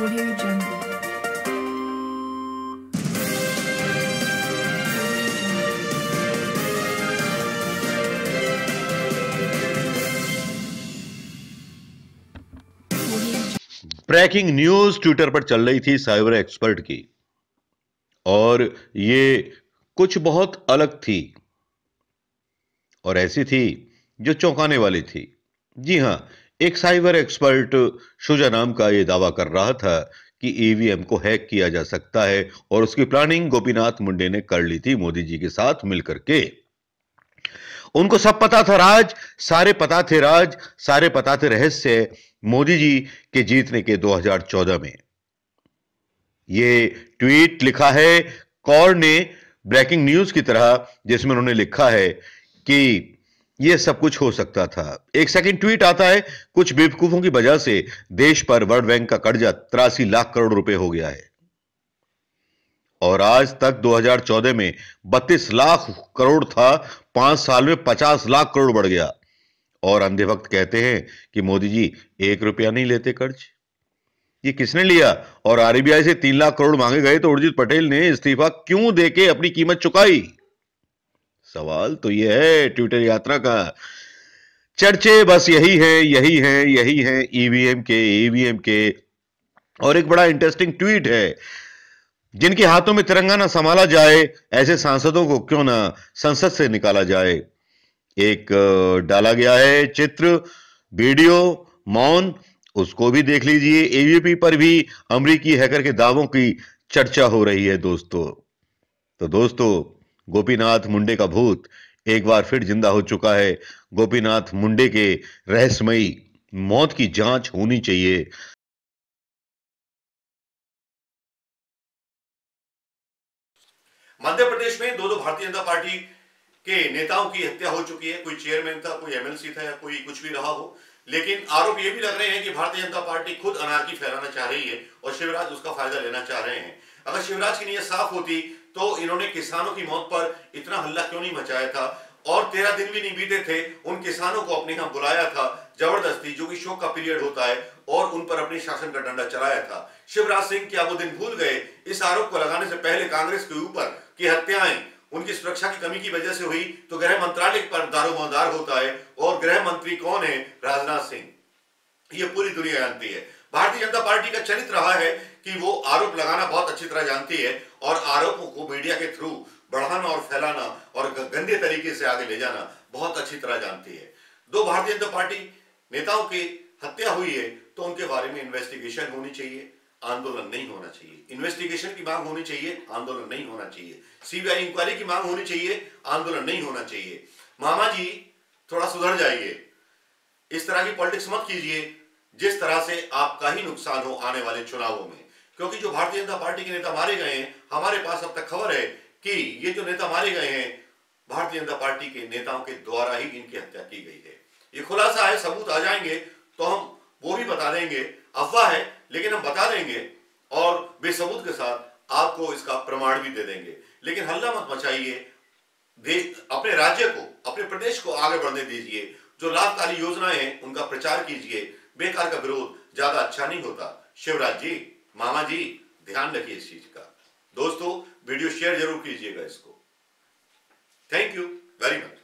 Audio Jungle. Breaking news Twitter पर चल रही थी साइबर एक्सपर्ट की, और ये कुछ बहुत अलग थी और ऐसी थी जो चौंकाने वाली थी। जी हां, एक साइबर एक्सपर्ट शुजा नाम का ये दावा कर रहा था कि ईवीएम को हैक किया जा सकता है और उसकी प्लानिंग गोपीनाथ मुंडे ने कर ली थी मोदी जी के साथ मिलकर के। उनको सब पता था राज, सारे पता थे राज, सारे पता थे रहस्य मोदी जी के जीतने के 2014 में। ये ट्वीट लिखा है कौर ने ब्रेकिंग न्यूज की तरह, जिसमें उन्होंने लिखा है कि यह सब कुछ हो सकता था। एक सेकंड ट्वीट आता है, कुछ बेवकूफों की वजह से देश पर वर्ल्ड बैंक का कर्जा 83 लाख करोड़ रुपए हो गया है और आज तक 2014 में 32 लाख करोड़ था, 5 साल में 50 लाख करोड़ बढ़ गया। और अंधे भक्त कहते हैं कि मोदी जी 1 रुपया नहीं लेते कर्ज। ये किसने लिया? और आरबीआई से 3 लाख करोड़ मांगे गए तो उर्जित पटेल ने इस्तीफा क्यों देके अपनी कीमत चुकाई? सवाल तो यह है ट्विटर यात्रा का। चर्चे बस यही है ईवीएम के। और एक बड़ा इंटरेस्टिंग ट्वीट है, जिनके हाथों में तिरंगा ना संभाला जाए ऐसे सांसदों को क्यों ना संसद से निकाला जाए। एक डाला गया है चित्र, वीडियो, मौन, उसको भी देख लीजिए। एबीपी पर भी अमेरिकी हैकर के दावों की चर्चा हो रही है दोस्तों। तो दोस्तों, गोपीनाथ मुंडे का भूत एक बार फिर जिंदा हो चुका है। गोपीनाथ मुंडे के रहस्यमयी मौत की जांच होनी चाहिए। मध्य प्रदेश में दो भारतीय जनता पार्टी के नेताओं की हत्या हो चुकी है। कोई चेयरमैन था, कोई एमएलसी था या कोई कुछ भी रहा हो, लेकिन आरोप ये भी लग रहे हैं कि भारतीय जनता पार्टी खुद अनार्की फैलाना चाह रही है और शिवराज उसका फायदा लेना चाह रहे हैं। अगर शिवराज की नीयत साफ होती तो इन्होंने किसानों की मौत पर इतना हल्ला क्यों नहीं मचाया था, और 13 दिन भी नहीं बीते थे उन किसानों को अपने यहां बुलाया था जबरदस्ती, जो कि शोक का पीरियड होता है, और उन पर अपने शासन का डंडा चलाया था। शिवराज सिंह क्या वो दिन भूल गए? इस आरोप को लगाने से पहले कांग्रेस के ऊपर की हत्याएं उनकी सुरक्षा की कमी की वजह से हुई तो गृह मंत्रालय पर दारोमदार होता है, और गृह मंत्री कौन है? राजनाथ सिंह। ये पूरी दुनिया जानती है। भारतीय जनता पार्टी का चरित्र रहा है कि वो आरोप लगाना बहुत अच्छी तरह जानती है और आरोपों को मीडिया के थ्रू बढ़ाना और फैलाना और गंदे तरीके से आगे ले जाना बहुत अच्छी तरह जानती है। दो भारतीय जनता पार्टी नेताओं की हत्या हुई है तो उनके बारे में इन्वेस्टिगेशन होनी चाहिए, आंदोलन नहीं होना चाहिए। इन्वेस्टिगेशन की मांग होनी चाहिए, आंदोलन नहीं होना चाहिए। सीबीआई इंक्वायरी की मांग होनी चाहिए, आंदोलन नहीं होना चाहिए। मामा जी थोड़ा सुधर जाइए, इस तरह की पॉलिटिक्स मत कीजिए जिस तरह से आपका ही नुकसान हो आने वाले चुनावों में। क्योंकि जो भारतीय जनता पार्टी के नेता मारे गए हैं, हमारे पास अब तक खबर है कि ये जो नेता मारे गए हैं भारतीय जनता पार्टी के नेताओं के द्वारा ही इनकी हत्या की गई है। ये खुलासा है, सबूत आ जाएंगे तो हम वो भी बता देंगे। अफवाह है लेकिन हम बता देंगे और बेसबूत के साथ आपको इसका प्रमाण भी दे देंगे। लेकिन हल्ला मत मचाइए, अपने राज्य को, अपने प्रदेश को आगे बढ़ने दीजिए। जो लाभकारी योजनाएं हैं उनका प्रचार कीजिए। बेकार का विरोध ज्यादा अच्छा नहीं होता। शिवराज जी, मामा जी, ध्यान रखिए इस चीज का। दोस्तों, वीडियो शेयर जरूर कीजिएगा इसको। Thank you very much.